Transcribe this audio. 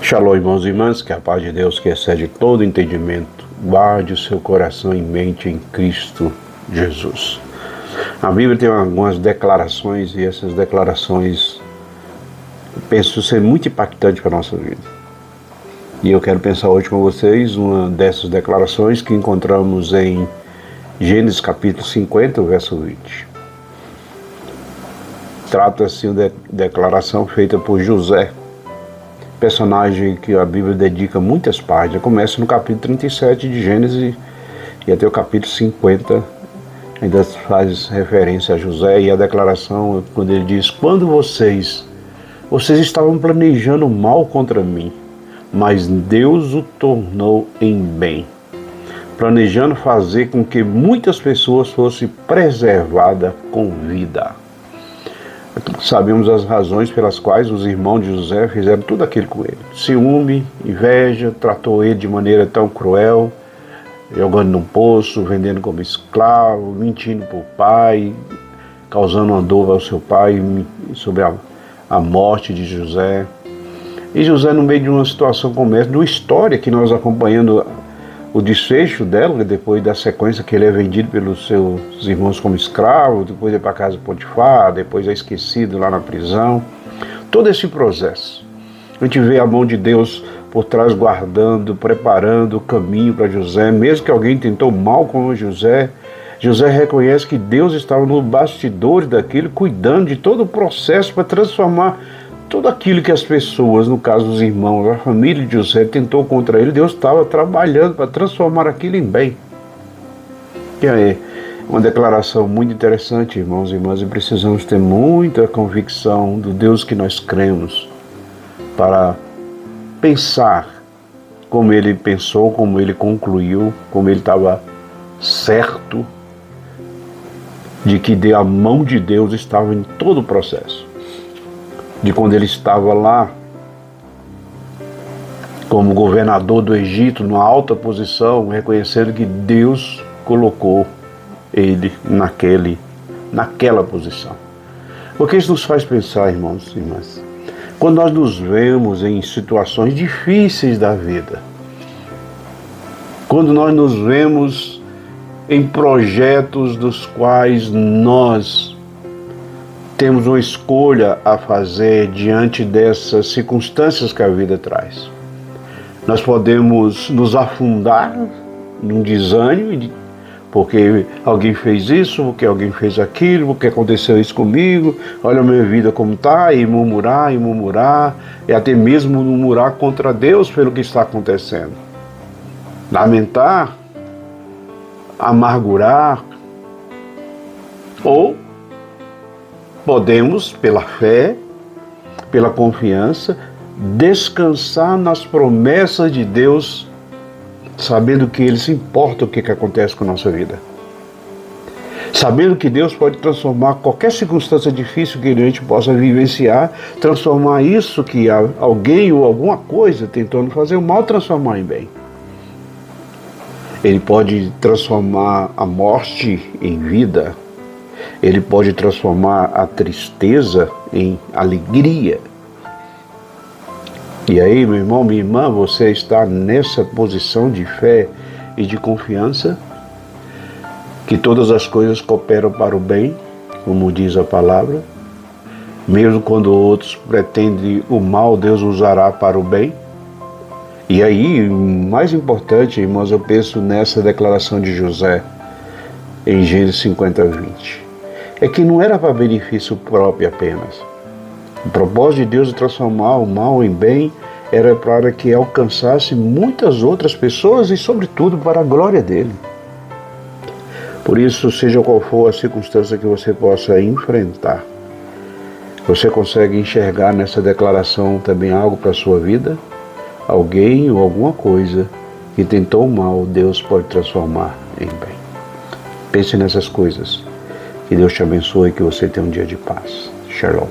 Shalom, irmãos e irmãs, que a paz de Deus, que excede todo entendimento, guarde o seu coração e mente em Cristo Jesus. A Bíblia tem algumas declarações e essas declarações penso ser muito impactantes para a nossa vida. E eu quero pensar hoje com vocês uma dessas declarações que encontramos em Gênesis capítulo 50, verso 20. Trata-se de uma declaração feita por José, personagem que a Bíblia dedica muitas páginas. Começa no capítulo 37 de Gênesis e até o capítulo 50 ainda faz referência a José, e a declaração quando ele diz: quando vocês estavam planejando mal contra mim, mas Deus o tornou em bem, planejando fazer com que muitas pessoas fossem preservadas com vida. Sabemos as razões pelas quais os irmãos de José fizeram tudo aquilo com ele. Ciúme, inveja, tratou ele de maneira tão cruel, jogando num poço, vendendo como escravo, mentindo para o pai, causando uma dor ao seu pai sobre a morte de José. E José, no meio de uma situação como essa, de uma história que nós acompanhando o desfecho dela, depois da sequência que ele é vendido pelos seus irmãos como escravo, depois é para a casa de Potifar, depois é esquecido lá na prisão. Todo esse processo, a gente vê a mão de Deus por trás guardando, preparando o caminho para José. Mesmo que alguém tentou mal com José, José reconhece que Deus estava no bastidor daquilo, cuidando de todo o processo para transformar tudo aquilo que as pessoas, no caso dos irmãos, a família de José tentou contra ele. Deus estava trabalhando para transformar aquilo em bem. Que é uma declaração muito interessante, irmãos e irmãs, e precisamos ter muita convicção do Deus que nós cremos para pensar como ele pensou, como ele concluiu, como ele estava certo de que a mão de Deus estava em todo o processo. De quando ele estava lá como governador do Egito, numa alta posição, reconhecendo que Deus colocou ele naquela posição. Porque isso nos faz pensar, irmãos e irmãs, quando nós nos vemos em situações difíceis da vida, quando nós nos vemos em projetos dos quais nós temos uma escolha a fazer diante dessas circunstâncias que a vida traz. Nós podemos nos afundar num desânimo, porque alguém fez isso, porque alguém fez aquilo, porque aconteceu isso comigo, olha a minha vida como está, e murmurar, e até mesmo murmurar contra Deus pelo que está acontecendo. Lamentar, amargurar, ou podemos, pela fé, pela confiança, descansar nas promessas de Deus, sabendo que Ele se importa o que acontece com a nossa vida. Sabendo que Deus pode transformar qualquer circunstância difícil que a gente possa vivenciar, transformar isso que alguém ou alguma coisa tentando fazer o mal, transformar em bem. Ele pode transformar a morte em vida. Ele pode transformar a tristeza em alegria. E aí, meu irmão, minha irmã, você está nessa posição de fé e de confiança, que todas as coisas cooperam para o bem, como diz a palavra. Mesmo quando outros pretendem o mal, Deus usará para o bem. E aí, mais importante, irmãos, eu penso nessa declaração de José, em Gênesis 50, 20. É que não era para benefício próprio apenas. O propósito de Deus de transformar o mal em bem era para que alcançasse muitas outras pessoas e, sobretudo, para a glória dele. Por isso, seja qual for a circunstância que você possa enfrentar, você consegue enxergar nessa declaração também algo para a sua vida? Alguém ou alguma coisa que tentou o mal, Deus pode transformar em bem. Pense nessas coisas. Que Deus te abençoe e que você tenha um dia de paz. Shalom.